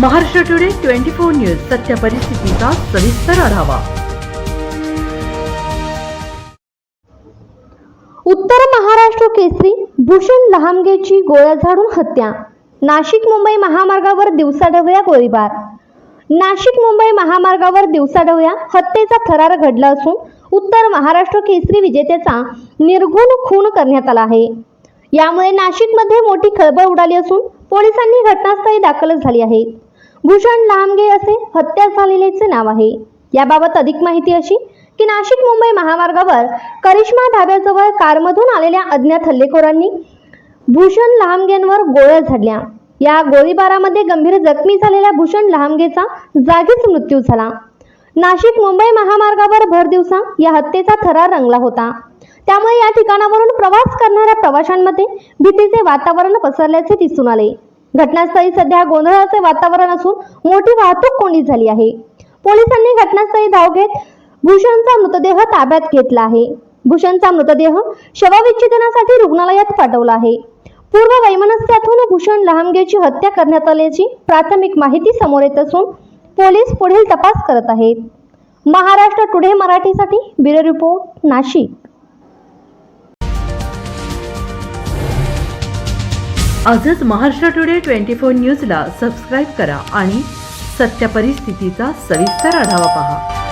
Maharashtra today 24 news सत्य परिस्थितीचा सविस्तर आढावा। उत्तर महाराष्ट्र केसरी भूषण लहामगेची गोळ्या झाडून हत्या। नाशिक मुंबई महामार्गावर दिवसाढवळ्या गोळीबार। नाशिक मुंबई महामार्गावर दिवसाढवळ्या हत्येचा थरार घडला असून उत्तर महाराष्ट्र केसरी विजेत्याचा निर्घृण खून करण्यात आला आहे। यामुळे नाशिकमध्ये मोठी खळबळ उडाली असून पोलिसांनी घटनास्थळी दाखल झाली आहेत। भूषण लहामगे असे हत्या झालेल्याचे नाव आहे। याबाबत अधिक माहिती अशी की नाशिक मुंबई महामार्गावर करिश्मा ढाब्याजवळ कारमधून आलेल्या अज्ञात हल्लेखोरांनी भूषण लहामगेंवर गोळ्या झाडल्या। या गोळीबारामध्ये गंभीर जखमी झालेल्या भूषण लहामगेचा जागीच मृत्यू झाला। नाशिक मुंबई महामार्गावर भर दिवसा या हत्येचा थरार रंगला होता। त्यामुळे या ठिकाणावरून प्रवास करणाऱ्या प्रवाशांमध्ये भीतीचे वातावरण पसरल्याचे दिसून आले। घटनास्थळी सध्या गोंधळाचे वातावरण असून मोठी वाहतूक कोंडी झाली आहे। पोलिसांनी घटनास्थळी धाव घेत भूषणचा मृतदेह ताब्यात घेतला आहे। भूषणचा मृतदेह शवविच्छेदनासाठी रुग्णालयात पाठवला आहे। पूर्व वैमनस्यातून भूषण लहामगेची हत्या करण्यात आल्याची प्राथमिक माहिती समोर येत असून पोलीस पुढील तपास करत आहेत। महाराष्ट्र टुडे मराठीसाठी ब्युरो रिपोर्ट नाशिक। आजच महाराष्ट्र टुडे 24 न्यूजला सबस्क्राईब करा आणि सत्य परिस्थितीचा सविस्तर आढावा पहा।